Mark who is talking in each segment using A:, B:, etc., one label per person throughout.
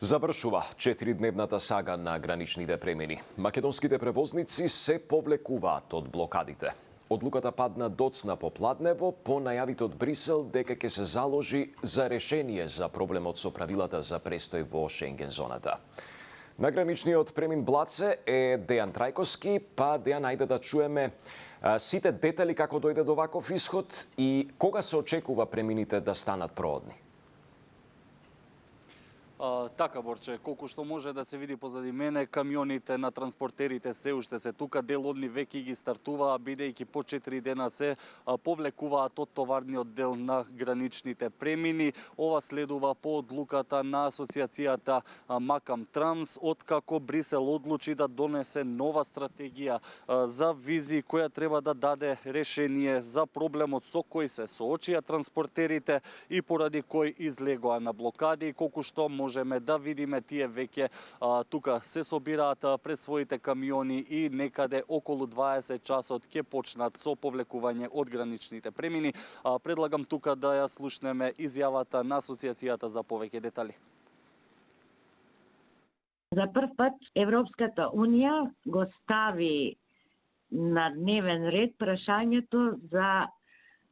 A: Завршува 4-дневната сага на граничните премини. Македонските превозници се повлекуваат од блокадите. Одлуката падна доцна попладнево по најавите од Брисел дека ќе се заложи за решение за проблемот со правилата за престој во Шенген зоната. На граничниот премин Блаце е Дејан Трајковски, па Дејан, ајде да чуеме сите детали како дојде до ваков исход и кога се очекува премините да станат проодни.
B: Така, Борче, колку што може да се види позади мене, камионите на транспортерите се уште се тука, дел од нив веќе ги стартуваа, бидејќи по 4 дена се повлекуваат од товарниот дел на граничните премини. Ова следува по одлуката на асоциацијата Макам Транс, откако Брисел одлучи да донесе нова стратегија за визи, која треба да даде решение за проблемот со кој се соочија транспортерите и поради кој излегоа на блокади, колку што можеме да видиме тие веќе тука се собираат пред своите камиони и некаде околу 20 часот ќе почнат со повлекување од граничните премини. Предлагам тука да ја слушнеме изјавата на асоциацијата за повеќе детали.
C: За прв пат Европската унија го стави на дневен ред прашањето за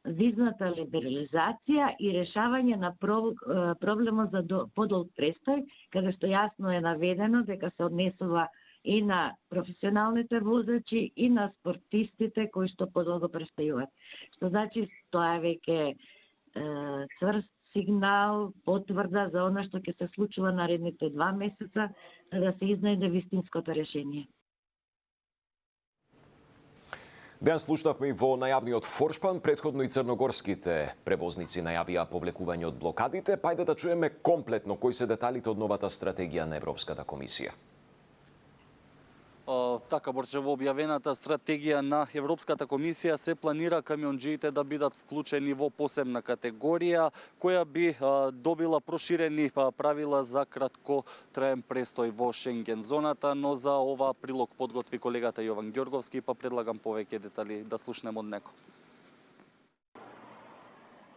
C: визната либерализација и решавање на проблемот за подолг престој, каде што јасно е наведено дека се однесува и на професионалните возачи и на спортистите кои што подолго престојуваат. Што значи тоа е веќе цврст сигнал, потврда за она што ќе се случува наредните 2 месеца, да се изнајде вистинското решение.
A: Дејан, слушнавме и во најавниот Форшпан, предходно и црногорските превозници најавија повлекување од блокадите, па ајде да чуеме комплетно кои се деталите од новата стратегија на Европската комисија.
B: Така, Борче, во објавената стратегија на Европската комисија се планира камионџиите да бидат вклучени во посебна категорија, која би добила проширени правила за краткотраен престој во Шенген зоната, но за ова прилог подготви колегата Јован Ѓорговски, па предлагам повеќе детали да слушнем од него.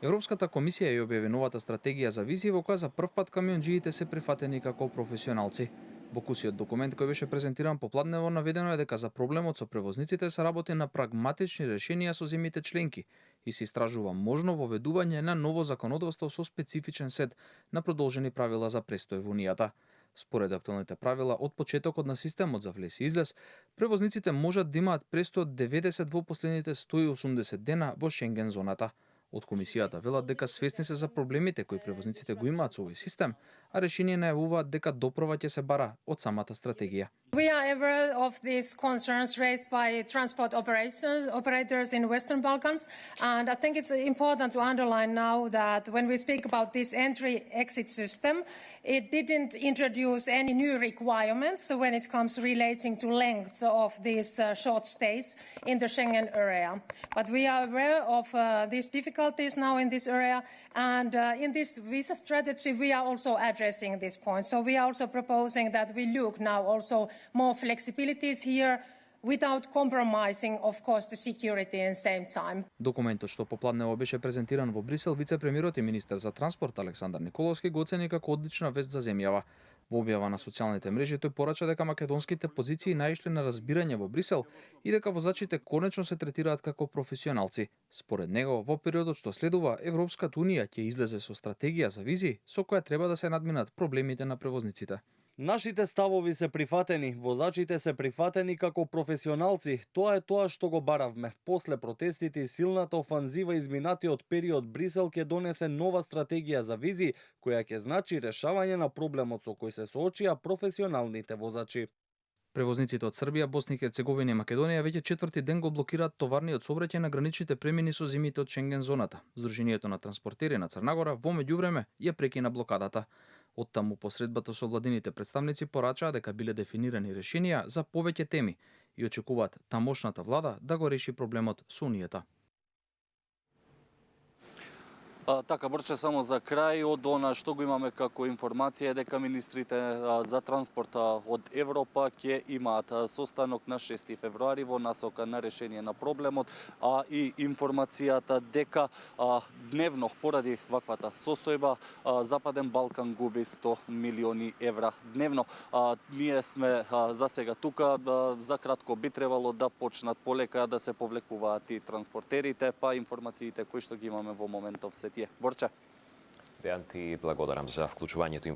D: Европската комисија ја објави новата стратегија за визи во која за прв пат камионџиите се прифатени како професионалци. Во кусиот документ кој беше презентиран попладнево наведено е дека за проблемот со превозниците се работи на прагматични решенија со земјите членки и се истражува можно воведување на ново законодавство со специфичен сет на продолжени правила за престој во Унијата. Според актуелните правила од почетокот на системот за влез и излез, превозниците можат да имаат престој од 90 во последните 180 дена во Шенген зоната. Од комисијата велат дека свесни се за проблемите кои превозниците го имаат со овој систем, а решение најавуваат дека доправа ќе се бара од самата стратегија.
E: We are aware of these concerns raised by transport operators in Western Balkans, and I think it's important to underline now that when we speak about this entry-exit system, it didn't introduce any new requirements when it comes relating to length of these short stays in the Schengen area. But we are aware of these difficulties now in this area, and in this visa strategy we are also addressing this point. So we are also proposing that we look now also more flexibilities here without compromising, of course, the security in the same time.
D: Документот што попладнево беше презентиран во Брисел, вице-премиерот и министер за транспорт Александар Николовски го оцени како одлична вест за земјава. Во објава на социјалните мрежи тој порача дека македонските позиции наишле на разбирање во Брисел и дека возачите конечно се третираат како професионалци. Според него, во периодот што следува, Европската унија ќе излезе со стратегија за визи со која треба да се надминат проблемите на превозниците.
B: Нашите ставови се прифатени, возачите се прифатени како професионалци, тоа е тоа што го баравме. После протестите и силната офанзива изминатиот период, Брисел ќе донесе нова стратегија за визи, која ќе значи решавање на проблемот со кој се соочија професионалните возачи.
D: Превозниците од Србија, Босна и Херцеговина и Македонија веќе 4ти ден го блокираат товарниот сообраќај на граничните премини со земјите од Шенген зоната. Сдруженијето на транспортери на Црна Гора во меѓувреме ја прекина блокадата. Оттаму посредбата со владините представници порачаа дека биле дефинирани решенија за повеќе теми и очекуваат тамошната влада да го реши проблемот со Унијата.
B: Така, Борче, само за крај, од она што го имаме како информација е дека министрите за транспорт од Европа ќе имаат состанок на 6 февруари во насока на решение на проблемот, и информацијата дека дневно поради ваквата состојба Западен Балкан губи 100 милиони евра дневно. Ние сме за сега тука, за кратко би требало да почнат полека да се повлекуваат и транспортерите, па информациите кои што ги имаме во моментов се тие. Борче.
A: Дејан, ти благодарам за вклучувањето